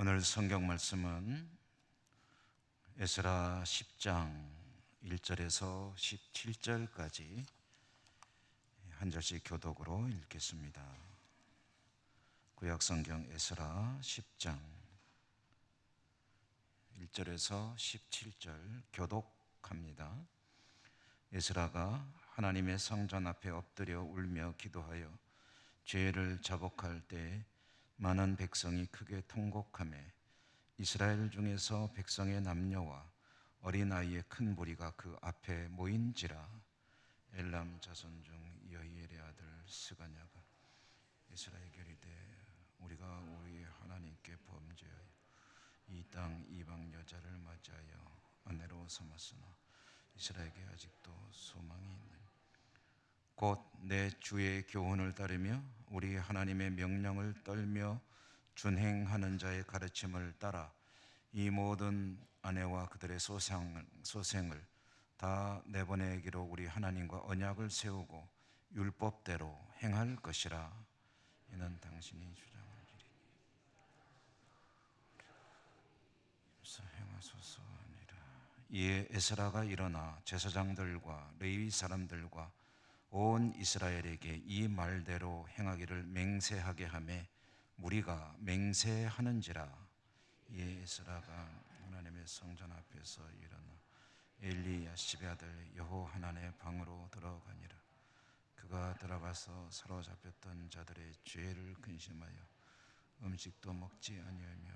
오늘 성경 말씀은 에스라 10장 1절에서 17절까지 한 절씩 교독으로 읽겠습니다. 구약 성경 에스라 10장 1절에서 17절 교독합니다. 에스라가 하나님의 성전 앞에 엎드려 울며 기도하여 죄를 자복할 때 많은 백성이 크게 통곡하매 이스라엘 중에서 백성의 남녀와 어린아이의 큰 무리가 그 앞에 모인지라. 엘람 자손 중 여히엘의 아들 스가냐가 이스라엘에게 이르되 우리가 우리 하나님께 범죄하여 이 땅 이방 여자를 맞이하여 아내로 삼았으나 이스라엘에게 아직도 소망이 있느니 곧 내 주의 교훈을 따르며 우리 하나님의 명령을 떨며 준행하는 자의 가르침을 따라 이 모든 아내와 그들의 소생을 다 내보내기로 우리 하나님과 언약을 세우고 율법대로 행할 것이라. 이는 당신이 주장하리니 행하소서 하니라. 이에 에스라가 일어나 제사장들과 레위 사람들과 온 이스라엘에게 이 말대로 행하기를 맹세하게 하매 무리가 맹세하는지라. 이에 에스라가 하나님의 성전 앞에서 일어나 엘리야십의 아들 여호하난의 방으로 들어가니라. 그가 들어가서 사로잡혔던 자들의 죄를 근심하여 음식도 먹지 아니하며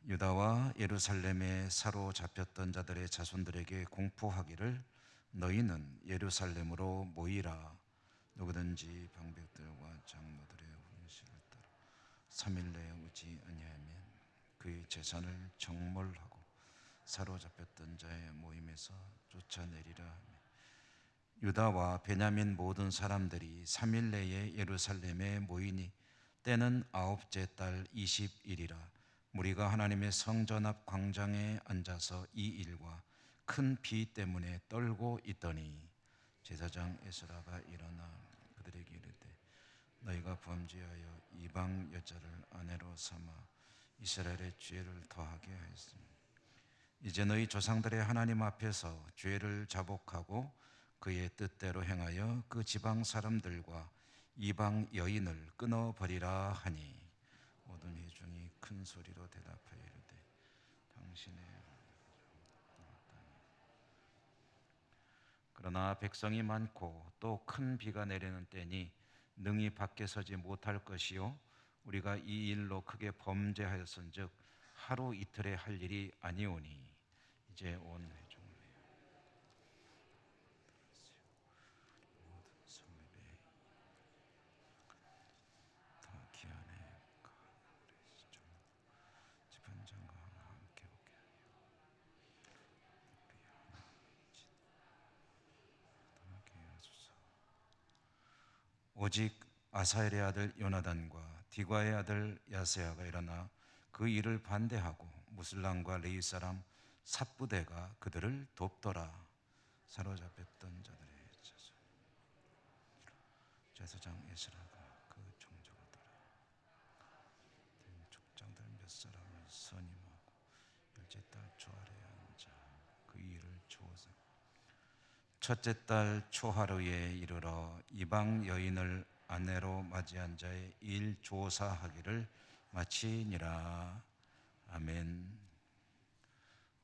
유다와 예루살렘에 사로잡혔던 자들의 자손들에게 공포하기를 너희는 예루살렘으로 모이라. 누구든지 방백들과 장로들의 훈시를 따라 3일 내에 오지 아니하면 그의 재산을 정몰하고 사로잡혔던 자의 모임에서 쫓아내리라 하며 유다와 베냐민 모든 사람들이 3일 내에 예루살렘에 모이니 때는 9째 달 20일이라. 무리가 하나님의 성전 앞 광장에 앉아서 이 일과 큰 비 때문에 떨고 있더니 제사장 에스라가 일어나 그들에게 이르되 너희가 범죄하여 이방 여자를 아내로 삼아 이스라엘의 죄를 더하게 하였으니 이제 너희 조상들의 하나님 앞에서 죄를 자복하고 그의 뜻대로 행하여 그 지방 사람들과 이방 여인을 끊어버리라 하니 모든 회중이 큰 소리로 대답하여 이르되 당신의 그러나 백성이 많고 또 큰 비가 내리는 때니 능히 밖에 서지 못할 것이요 우리가 이 일로 크게 범죄하였은즉 하루 이틀에 할 일이 아니오니 이제 온 회중을 모든 성읍에 다 기한에 집현장과 함께 오게 하여 오직 아사엘의 아들 요나단과 디과의 아들 야세야가 일어나 그 일을 반대하고 무슬람과 레위 사람 삽부대가 그들을 돕더라. 사로잡혔던 자들의 제사장 에스라가 그 종족을 따라 족장들 몇 사람을 선임하고 열째 달 초하루에 앉아 그 일을 조사 첫째 달 초하루에 이르러 이방 여인을 아내로 맞이한 자의 일 조사하기를 마치니라. 아멘.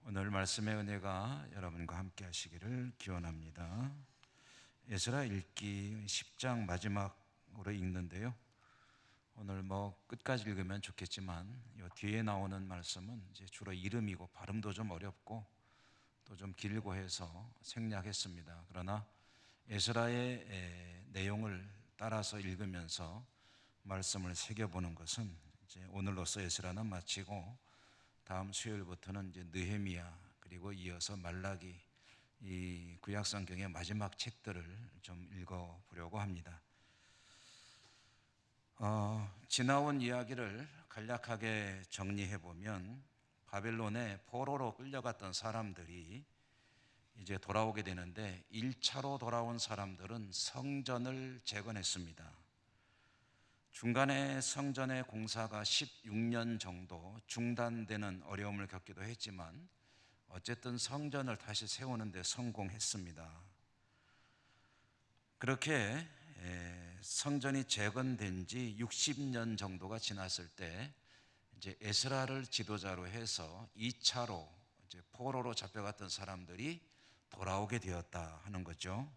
오늘 말씀의 은혜가 여러분과 함께 하시기를 기원합니다. 에스라 읽기 10장 마지막으로 읽는데요. 오늘 끝까지 읽으면 좋겠지만 이 뒤에 나오는 말씀은 이제 주로 이름이고 발음도 좀 어렵고 또 좀 길고 해서 생략했습니다. 그러나 에스라의 내용을 따라서 읽으면서 말씀을 새겨보는 것은 이제 오늘로서 에스라는 마치고 다음 수요일부터는 이제 느헤미야 그리고 이어서 말라기 이 구약 성경의 마지막 책들을 좀 읽어보려고 합니다. 지나온 이야기를 간략하게 정리해 보면 바벨론에 포로로 끌려갔던 사람들이 이제 돌아오게 되는데 1차로 돌아온 사람들은 성전을 재건했습니다. 중간에 성전의 공사가 16년 정도 중단되는 어려움을 겪기도 했지만 어쨌든 성전을 다시 세우는 데 성공했습니다. 그렇게 성전이 재건된 지 60년 정도가 지났을 때 이제 에스라를 지도자로 해서 2차로 이제 포로로 잡혀갔던 사람들이 돌아오게 되었다 하는 거죠.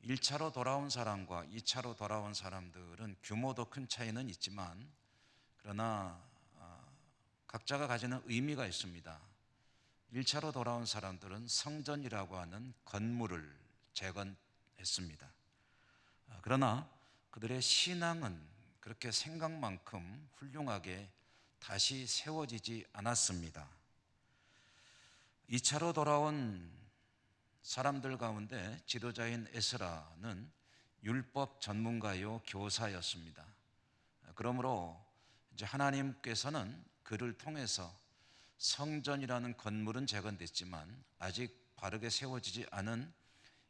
1차로 돌아온 사람과 2차로 돌아온 사람들은 규모도 큰 차이는 있지만 그러나 각자가 가지는 의미가 있습니다. 1차로 돌아온 사람들은 성전이라고 하는 건물을 재건했습니다. 그러나 그들의 신앙은 그렇게 생각만큼 훌륭하게 다시 세워지지 않았습니다. 2차로 돌아온 사람들 가운데 지도자인 에스라는 율법 전문가요 교사였습니다. 그러므로 이제 하나님께서는 그를 통해서 성전이라는 건물은 재건됐지만 아직 바르게 세워지지 않은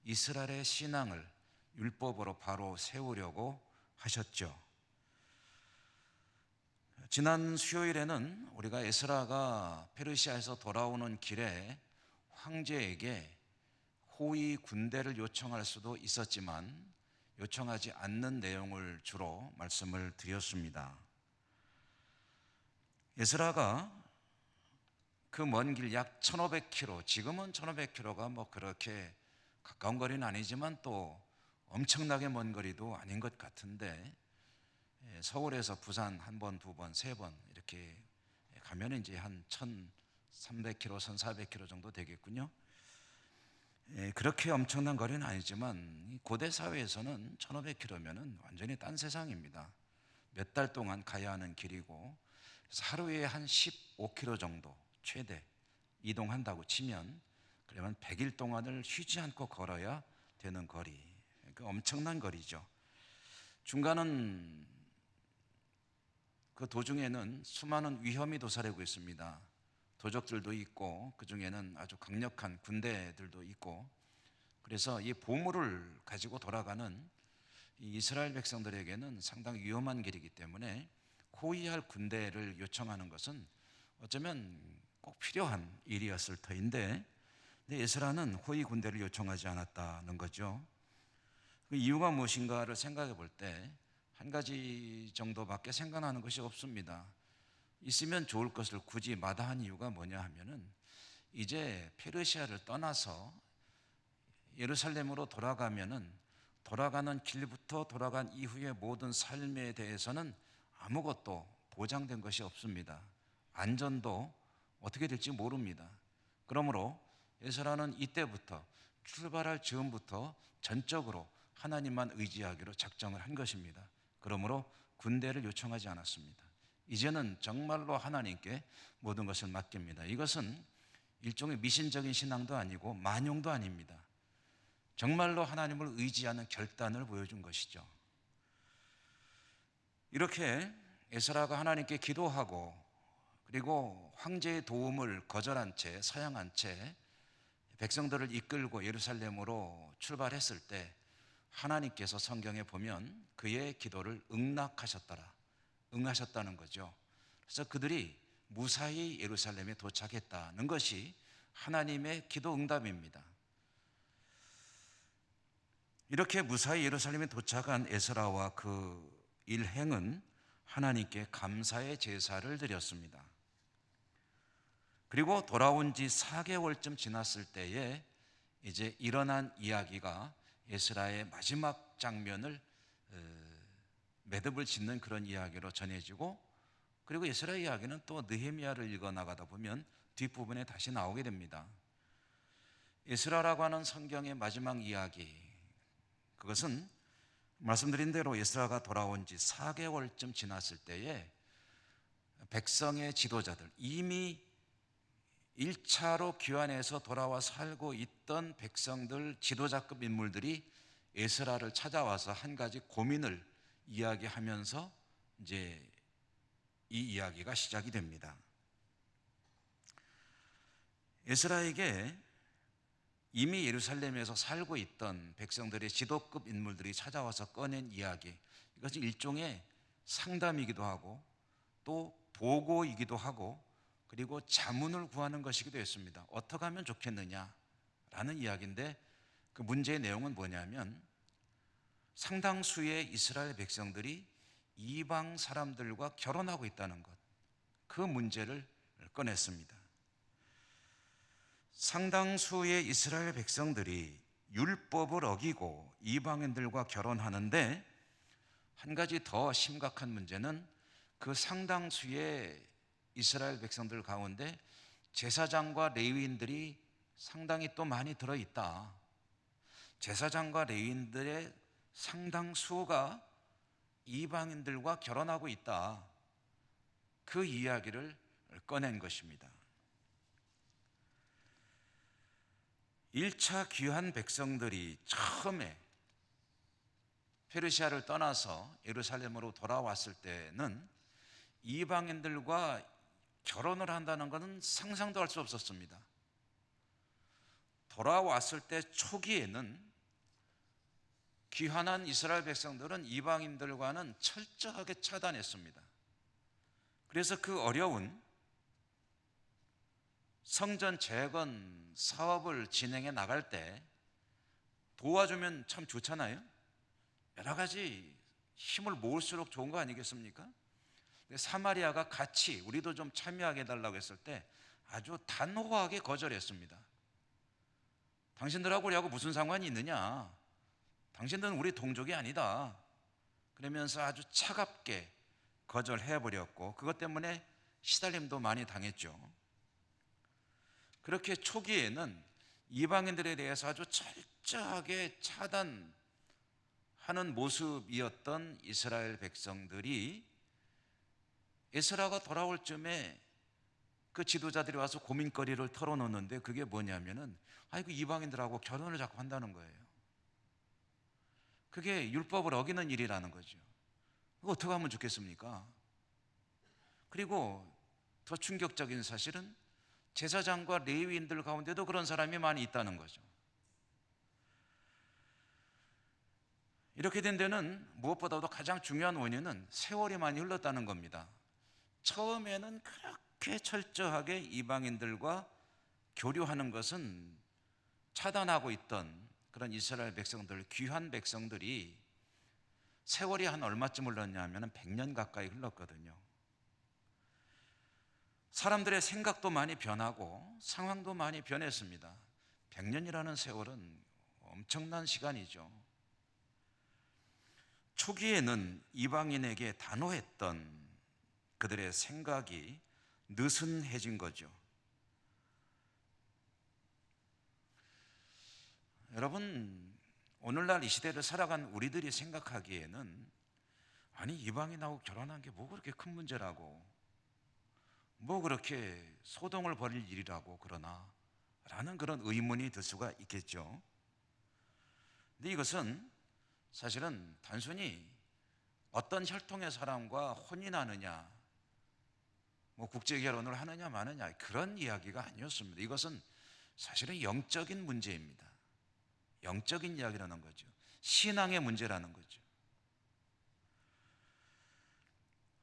이스라엘의 신앙을 율법으로 바로 세우려고 하셨죠. 지난 수요일에는 우리가 에스라가 페르시아에서 돌아오는 길에 황제에게 호위 군대를 요청할 수도 있었지만 요청하지 않는 내용을 주로 말씀을 드렸습니다. 에스라가 그 먼 길 약 1500km, 지금은 1500km가 뭐 그렇게 가까운 거리는 아니지만 또 엄청나게 먼 거리도 아닌 것 같은데 서울에서 부산 한 번, 두 번, 세 번 이렇게 가면 이제 한 1300km, 1400km 정도 되겠군요. 그렇게 엄청난 거리는 아니지만 고대 사회에서는 1500km면은 완전히 딴 세상입니다. 몇 달 동안 가야 하는 길이고 하루에 한 15km 정도 최대 이동한다고 치면 그러면 100일 동안을 쉬지 않고 걸어야 되는 거리. 그러니까 엄청난 거리죠. 중간은 그 도중에는 수많은 위험이 도사리고 있습니다. 도적들도 있고 그 중에는 아주 강력한 군대들도 있고 그래서 이 보물을 가지고 돌아가는 이 이스라엘 백성들에게는 상당히 위험한 길이기 때문에 호위할 군대를 요청하는 것은 어쩌면 꼭 필요한 일이었을 터인데 에스라는 호위 군대를 요청하지 않았다는 거죠. 그 이유가 무엇인가를 생각해 볼 때 한 가지 정도밖에 생각나는 것이 없습니다. 있으면 좋을 것을 굳이 마다한 이유가 뭐냐 하면은 이제 페르시아를 떠나서 예루살렘으로 돌아가면은 돌아가는 길부터 돌아간 이후의 모든 삶에 대해서는 아무것도 보장된 것이 없습니다. 안전도 어떻게 될지 모릅니다. 그러므로 에스라는 이때부터 출발할 즈음부터 전적으로 하나님만 의지하기로 작정을 한 것입니다. 그러므로 군대를 요청하지 않았습니다. 이제는 정말로 하나님께 모든 것을 맡깁니다. 이것은 일종의 미신적인 신앙도 아니고 만용도 아닙니다. 정말로 하나님을 의지하는 결단을 보여준 것이죠. 이렇게 에스라가 하나님께 기도하고 그리고 황제의 도움을 거절한 채 사양한 채 백성들을 이끌고 예루살렘으로 출발했을 때 하나님께서 성경에 보면 그의 기도를 응하셨다는 거죠. 그래서 그들이 무사히 예루살렘에 도착했다는 것이 하나님의 기도 응답입니다. 이렇게 무사히 예루살렘에 도착한 에스라와 그 일행은 하나님께 감사의 제사를 드렸습니다. 그리고 돌아온 지 4개월쯤 지났을 때에 이제 일어난 이야기가 에스라의 마지막 장면을 매듭을 짓는 그런 이야기로 전해지고 그리고 에스라의 이야기는 또 느헤미야를 읽어 나가다 보면 뒷부분에 다시 나오게 됩니다. 에스라라고 하는 성경의 마지막 이야기, 그것은 말씀드린 대로 에스라가 돌아온 지 4개월쯤 지났을 때에 백성의 지도자들, 이미 1차로 귀환해서 돌아와 살고 있던 백성들 지도자급 인물들이 에스라를 찾아와서 한 가지 고민을 이야기하면서 이제 이 이야기가 시작이 됩니다. 에스라에게 이미 예루살렘에서 살고 있던 백성들의 지도급 인물들이 찾아와서 꺼낸 이야기, 이것은 일종의 상담이기도 하고 또 보고이기도 하고 그리고 자문을 구하는 것이기도 했습니다. 어떻게 하면 좋겠느냐라는 이야기인데 그 문제의 내용은 뭐냐면 상당수의 이스라엘 백성들이 이방 사람들과 결혼하고 있다는 것, 그 문제를 꺼냈습니다. 상당수의 이스라엘 백성들이 율법을 어기고 이방인들과 결혼하는데 한 가지 더 심각한 문제는 그 상당수의 이스라엘 백성들 가운데 제사장과 레위인들이 상당히 또 많이 들어있다. 제사장과 레위인들의 상당수가 이방인들과 결혼하고 있다. 그 이야기를 꺼낸 것입니다. 1차 귀환 백성들이 처음에 페르시아를 떠나서 예루살렘으로 돌아왔을 때는 이방인들과 결혼을 한다는 것은 상상도 할 수 없었습니다. 돌아왔을 때 초기에는 귀환한 이스라엘 백성들은 이방인들과는 철저하게 차단했습니다. 그래서 그 어려운 성전 재건 사업을 진행해 나갈 때 도와주면 참 좋잖아요. 여러 가지 힘을 모을수록 좋은 거 아니겠습니까? 사마리아가 같이 우리도 좀 참여하게 해달라고 했을 때 아주 단호하게 거절했습니다. 당신들하고 우리하고 무슨 상관이 있느냐? 당신들은 우리 동족이 아니다. 그러면서 아주 차갑게 거절해버렸고 그것 때문에 시달림도 많이 당했죠. 그렇게 초기에는 이방인들에 대해서 아주 철저하게 차단하는 모습이었던 이스라엘 백성들이 에스라가 돌아올 쯤에 그 지도자들이 와서 고민거리를 털어놓는데 그게 뭐냐면은 아이고 이방인들하고 결혼을 자꾸 한다는 거예요. 그게 율법을 어기는 일이라는 거죠. 그거 어떻게 하면 좋겠습니까? 그리고 더 충격적인 사실은 제사장과 레위인들 가운데도 그런 사람이 많이 있다는 거죠. 이렇게 된 데는 무엇보다도 가장 중요한 원인은 세월이 많이 흘렀다는 겁니다. 처음에는 그렇게 철저하게 이방인들과 교류하는 것은 차단하고 있던 그런 이스라엘 백성들, 귀한 백성들이 세월이 한 얼마쯤 흘렀냐면 100년 가까이 흘렀거든요. 사람들의 생각도 많이 변하고 상황도 많이 변했습니다. 100년이라는 세월은 엄청난 시간이죠. 초기에는 이방인에게 단호했던 그들의 생각이 느슨해진 거죠. 여러분, 오늘날 이 시대를 살아간 우리들이 생각하기에는 아니 이방인하고 결혼한 게 뭐 그렇게 큰 문제라고, 뭐 그렇게 소동을 벌일 일이라고 그러나 라는 그런 의문이 들 수가 있겠죠. 근데 이것은 사실은 단순히 어떤 혈통의 사람과 혼인하느냐, 뭐 국제결혼을 하느냐 마느냐 그런 이야기가 아니었습니다. 이것은 사실은 영적인 문제입니다. 영적인 이야기라는 거죠. 신앙의 문제라는 거죠.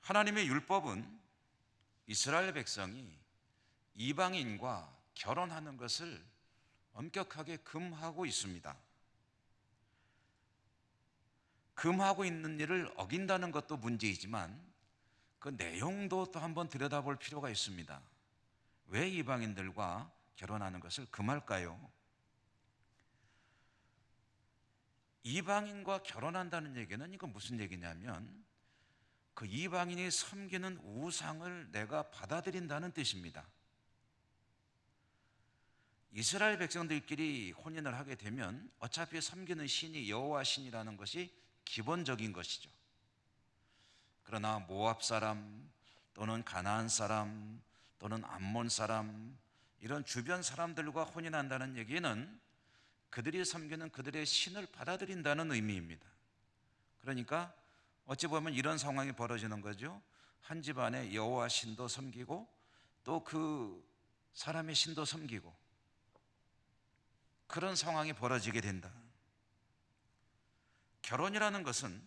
하나님의 율법은 이스라엘 백성이 이방인과 결혼하는 것을 엄격하게 금하고 있습니다. 금하고 있는 일을 어긴다는 것도 문제이지만 그 내용도 또 한번 들여다볼 필요가 있습니다. 왜 이방인들과 결혼하는 것을 금할까요? 이방인과 결혼한다는 얘기는 이건 무슨 얘기냐면 그 이방인이 섬기는 우상을 내가 받아들인다는 뜻입니다. 이스라엘 백성들끼리 혼인을 하게 되면 어차피 섬기는 신이 여호와 신이라는 것이 기본적인 것이죠. 그러나 모압 사람 또는 가나안 사람 또는 암몬 사람 이런 주변 사람들과 혼인한다는 얘기는 그들이 섬기는 그들의 신을 받아들인다는 의미입니다. 그러니까 어찌 보면 이런 상황이 벌어지는 거죠. 한 집안에 여호와 신도 섬기고 또 그 사람의 신도 섬기고 그런 상황이 벌어지게 된다. 결혼이라는 것은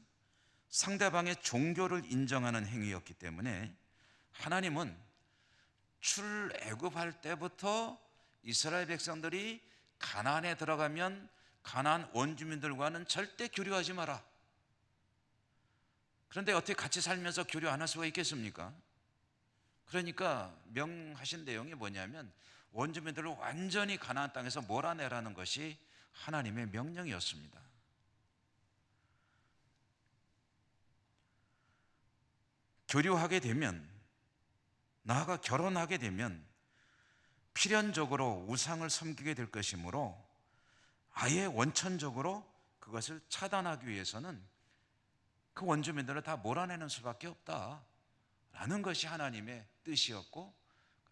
상대방의 종교를 인정하는 행위였기 때문에 하나님은 출애굽할 때부터 이스라엘 백성들이 가나안에 들어가면 가나안 원주민들과는 절대 교류하지 마라. 그런데 어떻게 같이 살면서 교류 안 할 수가 있겠습니까? 그러니까 명하신 내용이 뭐냐면 원주민들을 완전히 가나안 땅에서 몰아내라는 것이 하나님의 명령이었습니다. 교류하게 되면, 나아가 결혼하게 되면 필연적으로 우상을 섬기게 될 것이므로 아예 원천적으로 그것을 차단하기 위해서는 그 원주민들을 다 몰아내는 수밖에 없다라는 것이 하나님의 뜻이었고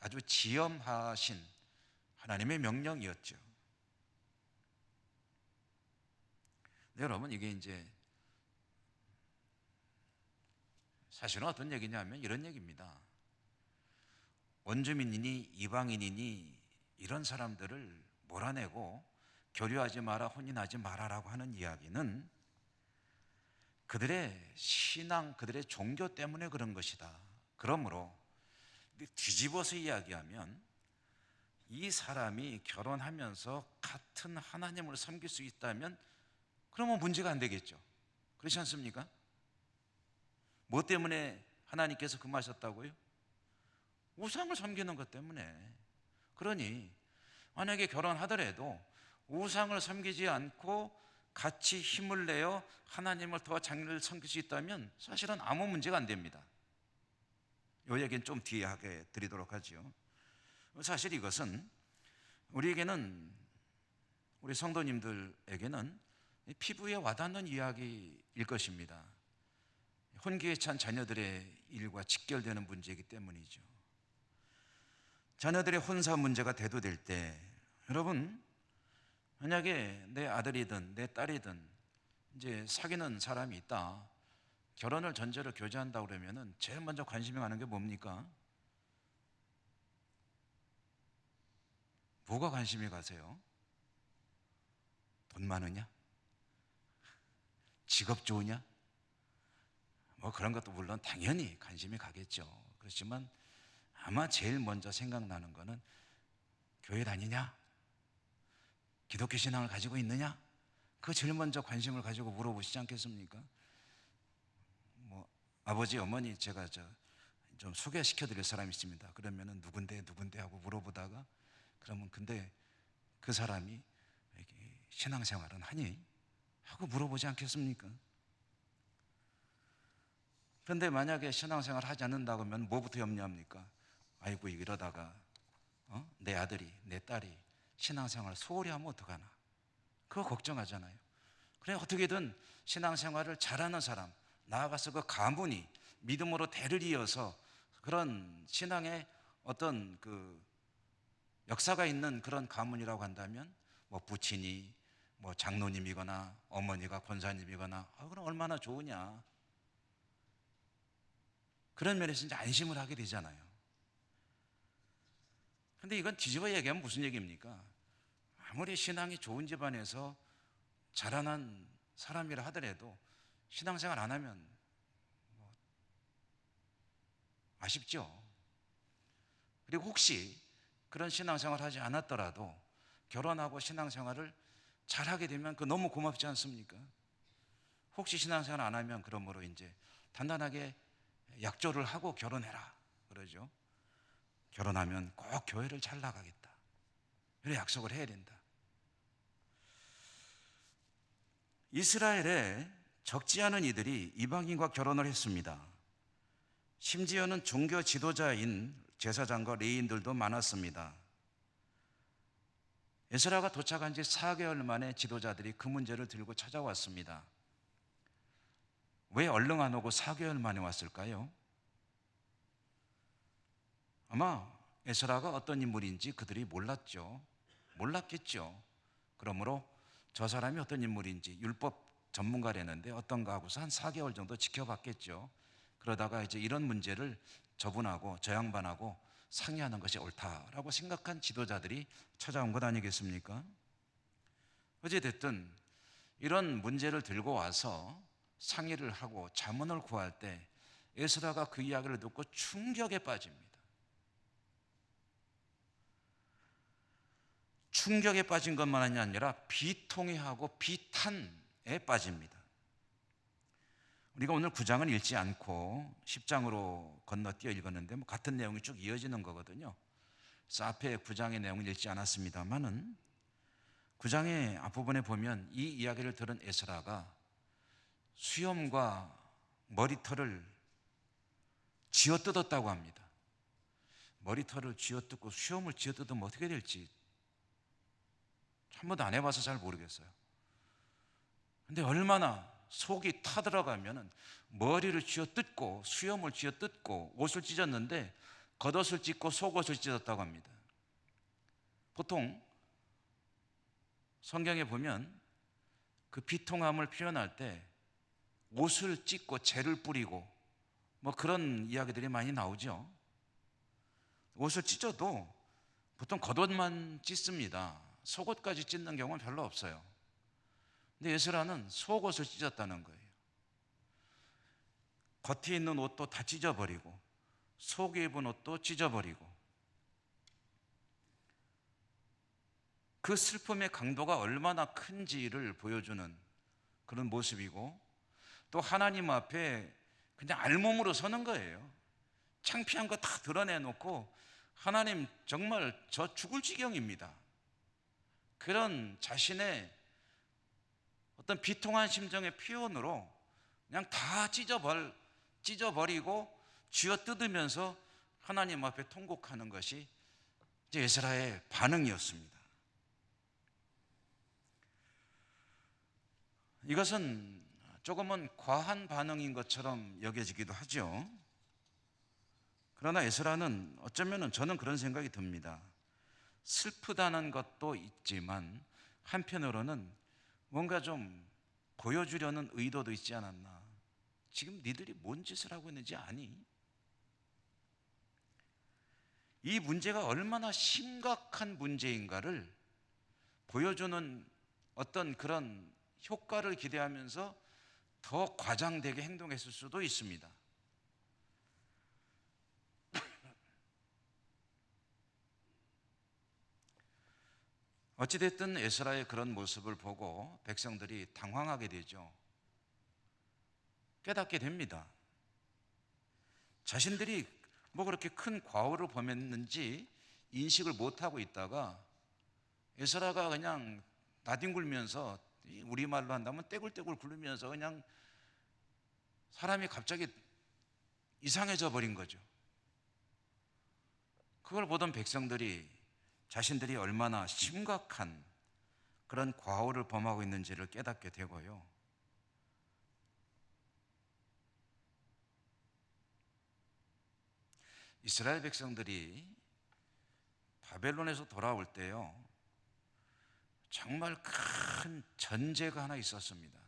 아주 지엄하신 하나님의 명령이었죠. 네, 여러분, 이게 이제 사실은 어떤 얘기냐면 이런 얘기입니다. 원주민이니 이방인이니 이런 사람들을 몰아내고 교류하지 마라, 혼인하지 마라라고 하는 이야기는 그들의 신앙, 그들의 종교 때문에 그런 것이다. 그러므로 뒤집어서 이야기하면 이 사람이 결혼하면서 같은 하나님을 섬길 수 있다면 그러면 문제가 안 되겠죠. 그렇지 않습니까? 뭐 때문에 하나님께서 금하셨다고요? 우상을 섬기는 것 때문에. 그러니 만약에 결혼하더라도 우상을 섬기지 않고 같이 힘을 내어 하나님을 더 장래를 섬길 수 있다면 사실은 아무 문제가 안 됩니다. 이 얘기는 좀 뒤에 하게 드리도록 하죠. 사실 이것은 우리에게는, 우리 성도님들에게는 피부에 와닿는 이야기일 것입니다. 혼기에 찬 자녀들의 일과 직결되는 문제이기 때문이죠. 자녀들의 혼사 문제가 대두될 때, 여러분, 만약에 내 아들이든 내 딸이든 이제 사귀는 사람이 있다, 결혼을 전제로 교제한다 그러면은 제일 먼저 관심이 가는 게 뭡니까? 뭐가 관심이 가세요? 돈 많으냐? 직업 좋으냐? 뭐 그런 것도 물론 당연히 관심이 가겠죠. 그렇지만 아마 제일 먼저 생각나는 거는 교회 다니냐? 기독교 신앙을 가지고 있느냐? 그거 제일 먼저 관심을 가지고 물어보시지 않겠습니까? 뭐 아버지, 어머니 제가 좀 소개시켜 드릴 사람이 있습니다. 그러면은 누군데 하고 물어보다가, 그러면 근데 그 사람이 신앙생활은 하니? 하고 물어보지 않겠습니까? 그런데 만약에 신앙생활 하지 않는다고 하면 뭐부터 염려합니까? 아이고 이러다가 내 아들이 내 딸이 신앙생활 소홀히 하면 어떡하나, 그거 걱정하잖아요. 그래 어떻게든 신앙생활을 잘하는 사람, 나아가서 그 가문이 믿음으로 대를 이어서 그런 신앙의 어떤 그 역사가 있는 그런 가문이라고 한다면 뭐 부친이 뭐 장로님이거나 어머니가 권사님이거나 그럼 얼마나 좋으냐, 그런 면에서 이제 안심을 하게 되잖아요. 근데 이건 뒤집어 얘기하면 무슨 얘기입니까? 아무리 신앙이 좋은 집안에서 자라난 사람이라 하더라도 신앙생활 안 하면 아쉽죠. 그리고 혹시 그런 신앙생활 하지 않았더라도 결혼하고 신앙생활을 잘하게 되면 그 너무 고맙지 않습니까? 혹시 신앙생활 안 하면 그러므로 이제 단단하게 약조를 하고 결혼해라 그러죠. 결혼하면 꼭 교회를 잘 나가겠다, 이런 약속을 해야 된다. 이스라엘에 적지 않은 이들이 이방인과 결혼을 했습니다. 심지어는 종교 지도자인 제사장과 레위인들도 많았습니다. 에스라가 도착한 지 4개월 만에 지도자들이 그 문제를 들고 찾아왔습니다. 왜 얼른 안 오고 4개월 만에 왔을까요? 아마 에스라가 어떤 인물인지 그들이 몰랐겠죠. 그러므로 저 사람이 어떤 인물인지 율법 전문가라는데 어떤가 하고서 한 4개월 정도 지켜봤겠죠. 그러다가 이제 이런 문제를 저분하고 저 양반하고 상의하는 것이 옳다라고 생각한 지도자들이 찾아온 것 아니겠습니까? 어찌됐든 이런 문제를 들고 와서 상의를 하고 자문을 구할 때 에스라가 그 이야기를 듣고 충격에 빠집니다. 충격에 빠진 것만이 아니라 비통해하고 비탄에 빠집니다. 우리가 오늘 9장을 읽지 않고 10장으로 건너뛰어 읽었는데 같은 내용이 쭉 이어지는 거거든요. 그래서 앞에 9장의 내용을 읽지 않았습니다만은 9장의 앞부분에 보면 이 이야기를 들은 에스라가 수염과 머리털을 쥐어뜯었다고 합니다. 머리털을 쥐어뜯고 수염을 쥐어뜯으면 어떻게 될지 한 번도 안 해봐서 잘 모르겠어요. 근데 얼마나 속이 타들어가면 머리를 쥐어뜯고 수염을 쥐어뜯고 옷을 찢었는데 겉옷을 찢고 속옷을 찢었다고 합니다. 보통 성경에 보면 그 비통함을 표현할 때 옷을 찢고 재를 뿌리고 그런 이야기들이 많이 나오죠. 옷을 찢어도 보통 겉옷만 찢습니다. 속옷까지 찢는 경우는 별로 없어요. 근데 에스라는 속옷을 찢었다는 거예요. 겉에 있는 옷도 다 찢어버리고 속에 입은 옷도 찢어버리고, 그 슬픔의 강도가 얼마나 큰지를 보여주는 그런 모습이고, 또 하나님 앞에 그냥 알몸으로 서는 거예요. 창피한 거 다 드러내놓고 하나님 정말 저 죽을 지경입니다. 그런 자신의 어떤 비통한 심정의 표현으로 그냥 다 찢어버리고 쥐어뜯으면서 하나님 앞에 통곡하는 것이 이제 에스라의 반응이었습니다. 이것은 조금은 과한 반응인 것처럼 여겨지기도 하죠. 그러나 에스라는 어쩌면 저는 그런 생각이 듭니다. 슬프다는 것도 있지만 한편으로는 뭔가 좀 보여주려는 의도도 있지 않았나. 지금 니들이 뭔 짓을 하고 있는지 아니? 이 문제가 얼마나 심각한 문제인가를 보여주는 어떤 그런 효과를 기대하면서 더 과장되게 행동했을 수도 있습니다. 어찌됐든 에스라의 그런 모습을 보고 백성들이 당황하게 되죠. 깨닫게 됩니다. 자신들이 그렇게 큰 과오를 범했는지 인식을 못하고 있다가 에스라가 그냥 나뒹굴면서, 우리말로 한다면 떼굴떼굴 굴르면서 그냥 사람이 갑자기 이상해져 버린 거죠. 그걸 보던 백성들이 자신들이 얼마나 심각한 그런 과오를 범하고 있는지를 깨닫게 되고요. 이스라엘 백성들이 바벨론에서 돌아올 때요, 정말 큰 전제가 하나 있었습니다.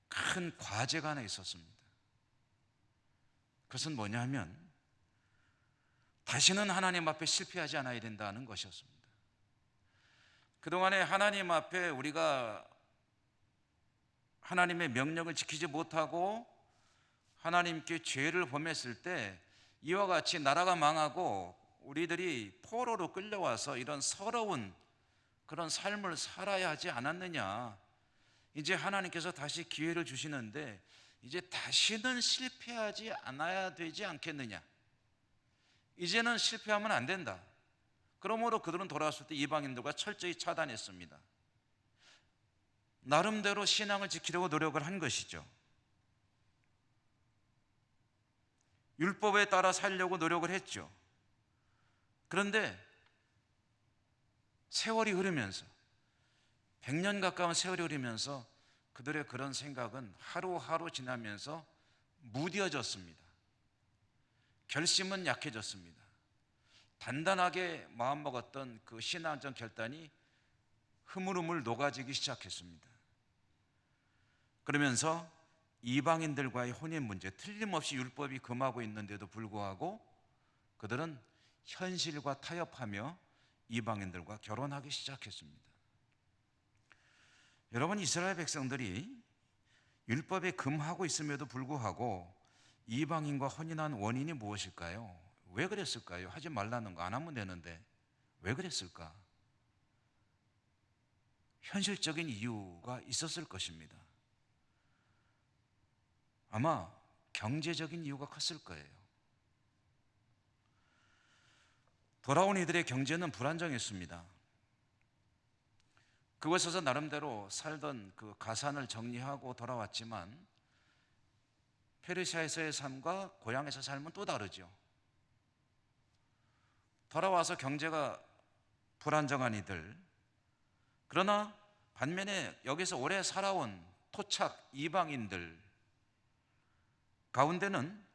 큰 과제가 하나 있었습니다. 그것은 뭐냐 하면 다시는 하나님 앞에 실패하지 않아야 된다는 것이었습니다. 그동안에 하나님 앞에 우리가 하나님의 명령을 지키지 못하고 하나님께 죄를 범했을 때 이와 같이 나라가 망하고 우리들이 포로로 끌려와서 이런 서러운 그런 삶을 살아야 하지 않았느냐. 이제 하나님께서 다시 기회를 주시는데 이제 다시는 실패하지 않아야 되지 않겠느냐. 이제는 실패하면 안 된다. 그러므로 그들은 돌아왔을 때 이방인들과 철저히 차단했습니다. 나름대로 신앙을 지키려고 노력을 한 것이죠. 율법에 따라 살려고 노력을 했죠. 그런데 세월이 흐르면서 100년 가까운 세월이 흐르면서 그들의 그런 생각은 하루하루 지나면서 무뎌졌습니다. 결심은 약해졌습니다. 단단하게 마음먹었던 그 신앙적 결단이 흐물흐물 녹아지기 시작했습니다. 그러면서 이방인들과의 혼인 문제, 틀림없이 율법이 금하고 있는데도 불구하고 그들은 현실과 타협하며 이방인들과 결혼하기 시작했습니다. 여러분, 이스라엘 백성들이 율법에 금하고 있음에도 불구하고 이방인과 혼인한 원인이 무엇일까요? 왜 그랬을까요? 하지 말라는 거 안 하면 되는데 왜 그랬을까? 현실적인 이유가 있었을 것입니다. 아마 경제적인 이유가 컸을 거예요. 돌아온 이들의 경제는 불안정했습니다. 그곳에서 나름대로 살던 그 가산을 정리하고 돌아왔지만 페르시아에서의 삶과 고향에서 삶은 또 다르죠. 돌아와서 경제가 불안정한 이들, 그러나 반면에 여기서 오래 살아온 토착 이방인들 가운데는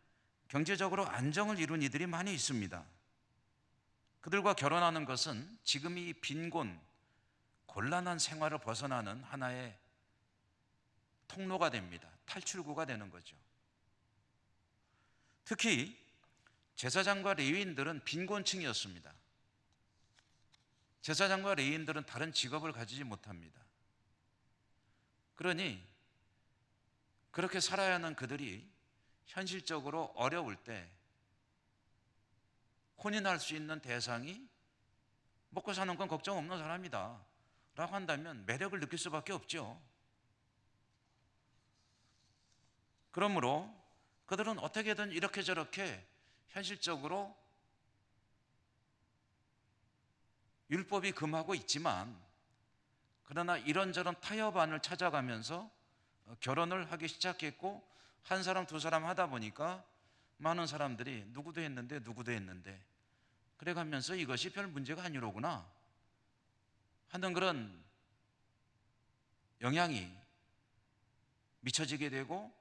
경제적으로 안정을 이룬 이들이 많이 있습니다. 그들과 결혼하는 것은 지금 이 빈곤, 곤란한 생활을 벗어나는 하나의 통로가 됩니다. 탈출구가 되는 거죠. 특히 제사장과 레위인들은 빈곤층이었습니다. 제사장과 레위인들은 다른 직업을 가지지 못합니다. 그러니 그렇게 살아야 하는 그들이 현실적으로 어려울 때 혼인할 수 있는 대상이 먹고 사는 건 걱정 없는 사람이다 라고 한다면 매력을 느낄 수밖에 없죠. 그러므로 그들은 어떻게든 이렇게 저렇게 현실적으로 율법이 금하고 있지만 그러나 이런저런 타협안을 찾아가면서 결혼을 하기 시작했고 한 사람 두 사람 하다 보니까 많은 사람들이 누구도 했는데 그래가면서 이것이 별 문제가 아니로구나 하는 그런 영향이 미쳐지게 되고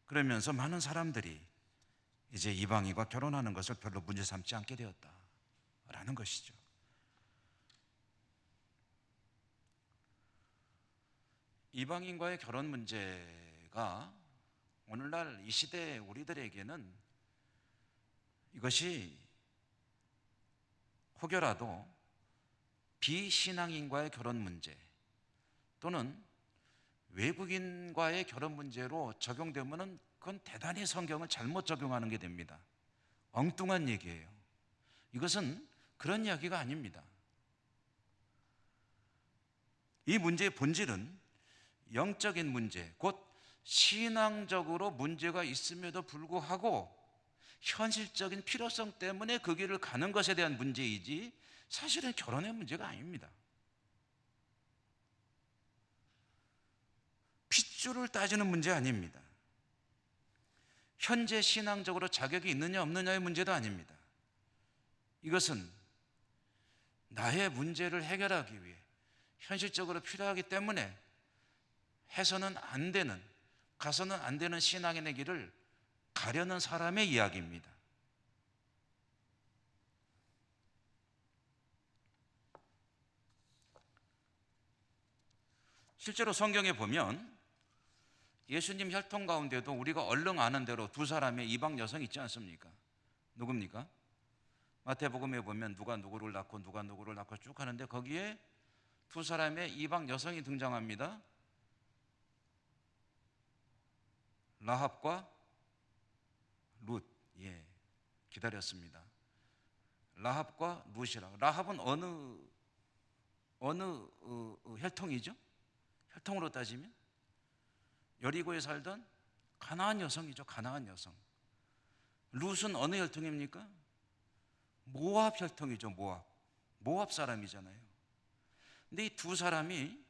그러면서 많은 사람들이 이제 이방인과 결혼하는 것을 별로 문제 삼지 않게 되었다라는 것이죠. 이방인과의 결혼 문제가 오늘날 이 시대 우리들에게는 이것이 혹여라도 비신앙인과의 결혼 문제 또는 외국인과의 결혼 문제로 적용되면 그건 대단히 성경을 잘못 적용하는 게 됩니다. 엉뚱한 얘기예요. 이것은 그런 이야기가 아닙니다. 이 문제의 본질은 영적인 문제, 곧 신앙적으로 문제가 있음에도 불구하고 현실적인 필요성 때문에 그 길을 가는 것에 대한 문제이지 사실은 결혼의 문제가 아닙니다. 핏줄을 따지는 문제 아닙니다. 현재 신앙적으로 자격이 있느냐 없느냐의 문제도 아닙니다. 이것은 나의 문제를 해결하기 위해 현실적으로 필요하기 때문에 해서는 안 되는, 가서는 안 되는 신앙인의 길을 가려는 사람의 이야기입니다. 실제로 성경에 보면 예수님 혈통 가운데도 우리가 얼른 아는 대로 두 사람의 이방 여성이 있지 않습니까? 누굽니까? 마태복음에 보면 누가 누구를 낳고 쭉 하는데 거기에 두 사람의 이방 여성이 등장합니다. 라합과 룻. 예, 기다렸습니다. 라합과 룻이라고. 라합은 어느 혈통이죠? 혈통으로 따지면 여리고에 살던 가나안 여성이죠. 가나안 여성. 룻은 어느 혈통입니까? 모압 혈통이죠. 모압 사람이잖아요. 근데 이 두 사람이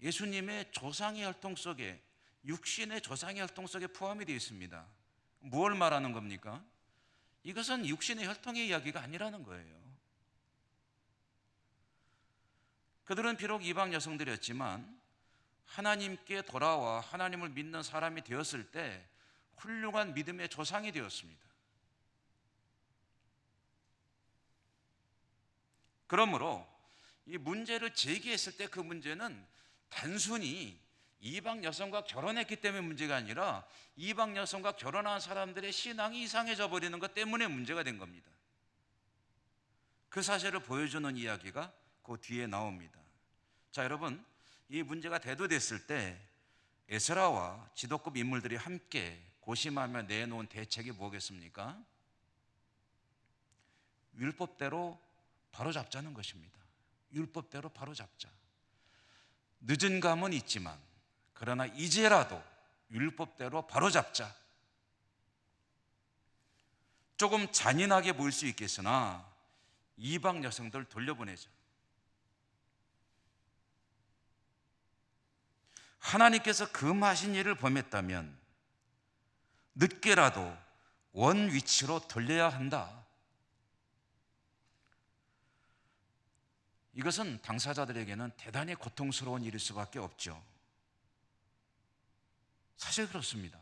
예수님의 조상의 혈통 속에, 육신의 조상의 혈통 속에 포함이 되어 있습니다. 무엇을 말하는 겁니까? 이것은 육신의 혈통의 이야기가 아니라는 거예요. 그들은 비록 이방 여성들이었지만 하나님께 돌아와 하나님을 믿는 사람이 되었을 때 훌륭한 믿음의 조상이 되었습니다. 그러므로 이 문제를 제기했을 때 그 문제는 단순히 이방 여성과 결혼했기 때문에 문제가 아니라 이방 여성과 결혼한 사람들의 신앙이 이상해져 버리는 것 때문에 문제가 된 겁니다. 그 사실을 보여주는 이야기가 그 뒤에 나옵니다. 자, 여러분, 이 문제가 대두됐을 때 에스라와 지도급 인물들이 함께 고심하며 내놓은 대책이 뭐겠습니까? 율법대로 바로잡자는 것입니다. 율법대로 바로잡자. 늦은 감은 있지만 그러나 이제라도 율법대로 바로잡자. 조금 잔인하게 보일 수 있겠으나 이방 여성들 돌려보내자. 하나님께서 금하신 일을 범했다면 늦게라도 원 위치로 돌려야 한다. 이것은 당사자들에게는 대단히 고통스러운 일일 수밖에 없죠. 사실 그렇습니다.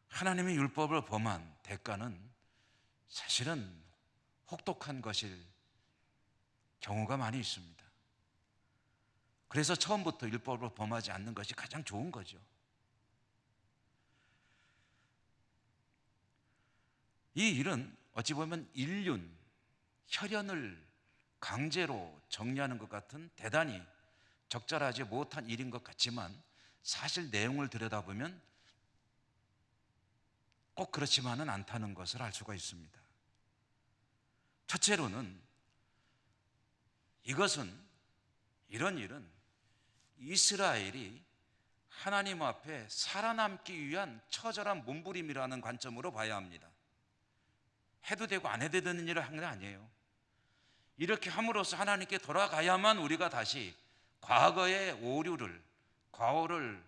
하나님의 율법을 범한 대가는 사실은 혹독한 것일 경우가 많이 있습니다. 그래서 처음부터 율법을 범하지 않는 것이 가장 좋은 거죠. 이 일은 어찌 보면 인륜, 혈연을 강제로 정리하는 것 같은 대단히 적절하지 못한 일인 것 같지만 사실 내용을 들여다보면 꼭 그렇지만은 않다는 것을 알 수가 있습니다. 첫째로는 이런 일은 이스라엘이 하나님 앞에 살아남기 위한 처절한 몸부림이라는 관점으로 봐야 합니다. 해도 되고 안 해도 되는 일을 한 게 아니에요. 이렇게 함으로써 하나님께 돌아가야만 우리가 다시 과거의 오류를, 과오를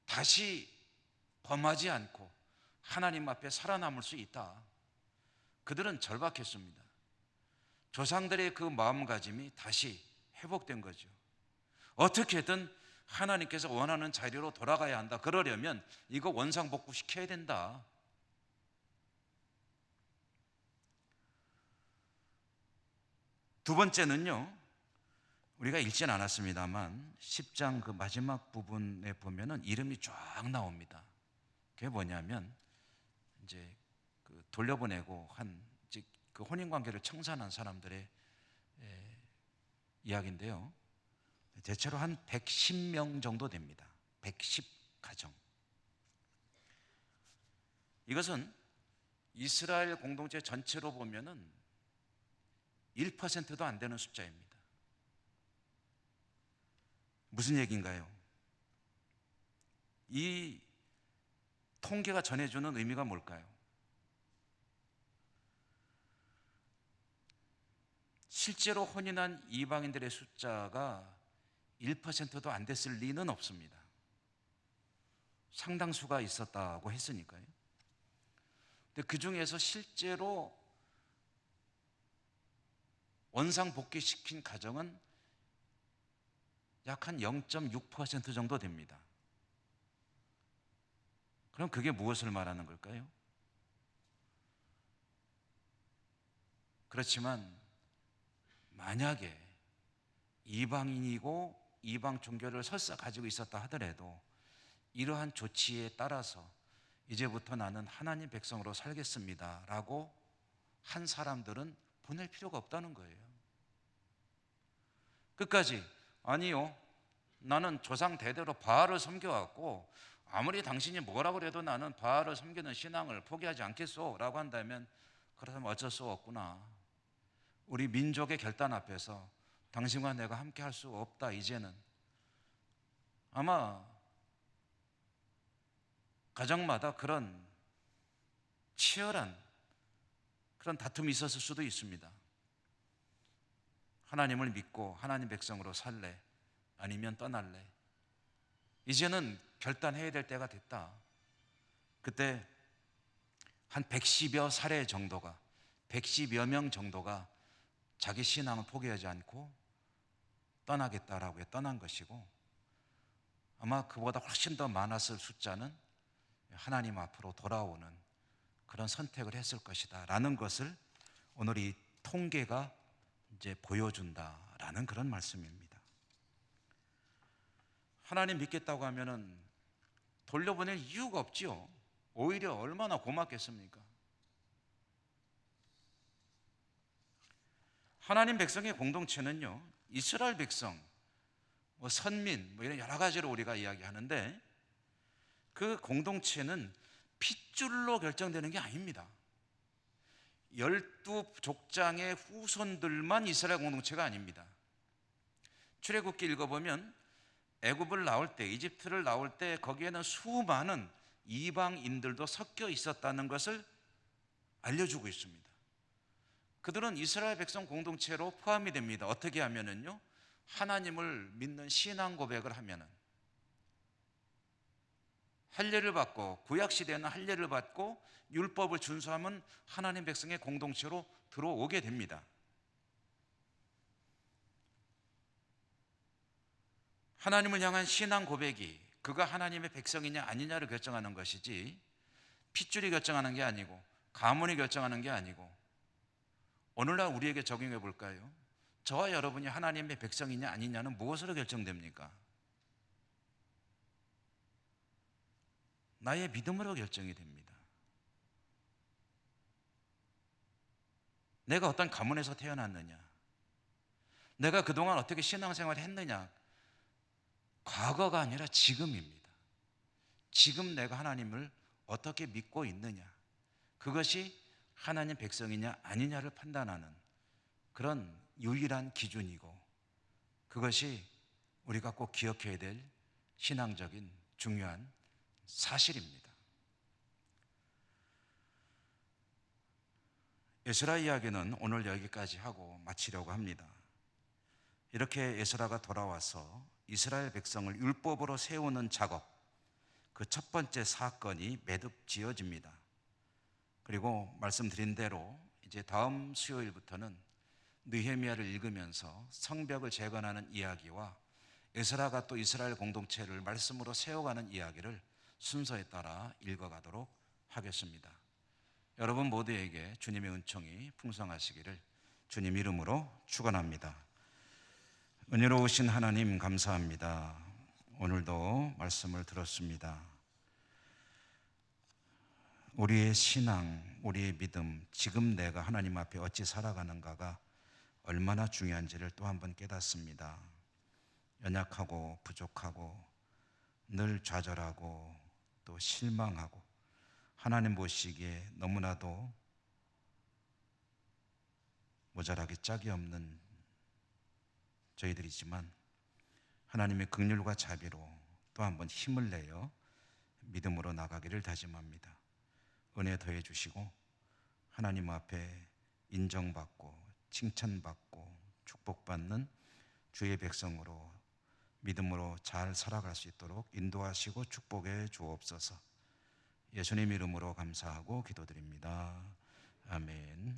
다시 범하지 않고 하나님 앞에 살아남을 수 있다. 그들은 절박했습니다. 조상들의 그 마음가짐이 다시 회복된 거죠. 어떻게든 하나님께서 원하는 자리로 돌아가야 한다. 그러려면 이거 원상복구 시켜야 된다. 두 번째는요, 우리가 읽지는 않았습니다만 10장 그 마지막 부분에 보면은 이름이 쫙 나옵니다. 그게 뭐냐면 이제 그 돌려보내고 한 그 혼인 관계를 청산한 사람들의 이야기인데요. 대체로 한 110명 정도 됩니다. 110가정. 이것은 이스라엘 공동체 전체로 보면은 1%도 안 되는 숫자입니다. 무슨 얘기인가요? 이 통계가 전해주는 의미가 뭘까요? 실제로 혼인한 이방인들의 숫자가 1%도 안 됐을 리는 없습니다. 상당수가 있었다고 했으니까요. 근데 그 중에서 실제로 원상 복귀시킨 가정은 약 한 0.6% 정도 됩니다. 그럼 그게 무엇을 말하는 걸까요? 그렇지만 만약에 이방인이고 이방 종교를 설사 가지고 있었다 하더라도 이러한 조치에 따라서 이제부터 나는 하나님 백성으로 살겠습니다 라고 한 사람들은 보낼 필요가 없다는 거예요. 끝까지 아니요, 나는 조상 대대로 바알을 섬겨왔고 아무리 당신이 뭐라고 그래도 나는 바알을 섬기는 신앙을 포기하지 않겠소 라고 한다면 그렇다면 어쩔 수 없구나. 우리 민족의 결단 앞에서 당신과 내가 함께 할 수 없다. 이제는 아마 가정마다 그런 치열한 그런 다툼이 있었을 수도 있습니다. 하나님을 믿고 하나님 백성으로 살래? 아니면 떠날래? 이제는 결단해야 될 때가 됐다. 그때 한 110여 사례 정도가 110여 명 정도가 자기 신앙을 포기하지 않고 떠나겠다라고 떠난 것이고 아마 그보다 훨씬 더 많았을 숫자는 하나님 앞으로 돌아오는 그런 선택을 했을 것이다 라는 것을 오늘 이 통계가 이제 보여준다라는 그런 말씀입니다. 하나님 믿겠다고 하면은 돌려보낼 이유가 없지요. 오히려 얼마나 고맙겠습니까? 하나님 백성의 공동체는요, 이스라엘 백성 뭐 선민, 뭐 이런 여러 가지로 우리가 이야기하는데 그 공동체는 핏줄로 결정되는 게 아닙니다. 12족장의 후손들만 이스라엘 공동체가 아닙니다. 출애굽기 읽어보면 애굽을 나올 때, 이집트를 나올 때 거기에는 수많은 이방인들도 섞여 있었다는 것을 알려주고 있습니다. 그들은 이스라엘 백성 공동체로 포함이 됩니다. 어떻게 하면은요, 하나님을 믿는 신앙 고백을 하면은, 할례를 받고, 구약 시대에는 할례를 받고 율법을 준수하면 하나님 백성의 공동체로 들어오게 됩니다. 하나님을 향한 신앙 고백이 그가 하나님의 백성이냐 아니냐를 결정하는 것이지, 핏줄이 결정하는 게 아니고 가문이 결정하는 게 아니고, 오늘날 우리에게 적용해 볼까요? 저와 여러분이 하나님의 백성이냐 아니냐는 무엇으로 결정됩니까? 나의 믿음으로 결정이 됩니다. 내가 어떤 가문에서 태어났느냐, 내가 그동안 어떻게 신앙생활을 했느냐, 과거가 아니라 지금입니다. 지금 내가 하나님을 어떻게 믿고 있느냐, 그것이 하나님 백성이냐 아니냐를 판단하는 그런 유일한 기준이고, 그것이 우리가 꼭 기억해야 될 신앙적인 중요한 사실입니다. 에스라 이야기는 오늘 여기까지 하고 마치려고 합니다. 이렇게 에스라가 돌아와서 이스라엘 백성을 율법으로 세우는 작업, 그 첫 번째 사건이 매듭 지어집니다. 그리고 말씀드린 대로 이제 다음 수요일부터는 느헤미야를 읽으면서 성벽을 재건하는 이야기와 에스라가 또 이스라엘 공동체를 말씀으로 세워가는 이야기를 순서에 따라 읽어가도록 하겠습니다. 여러분 모두에게 주님의 은총이 풍성하시기를 주님 이름으로 축원합니다. 은혜로우신 하나님 감사합니다. 오늘도 말씀을 들었습니다. 우리의 신앙, 우리의 믿음, 지금 내가 하나님 앞에 어찌 살아가는가가 얼마나 중요한지를 또 한 번 깨닫습니다. 연약하고 부족하고 늘 좌절하고 또 실망하고 하나님 보시기에 너무나도 모자라기 짝이 없는 저희들이지만 하나님의 긍휼과 자비로 또 한 번 힘을 내어 믿음으로 나가기를 다짐합니다. 은혜 더해 주시고 하나님 앞에 인정받고 칭찬받고 축복받는 주의 백성으로 믿음으로 잘 살아갈 수 있도록 인도하시고 축복해 주옵소서. 예수님 이름으로 감사하고 기도드립니다. 아멘.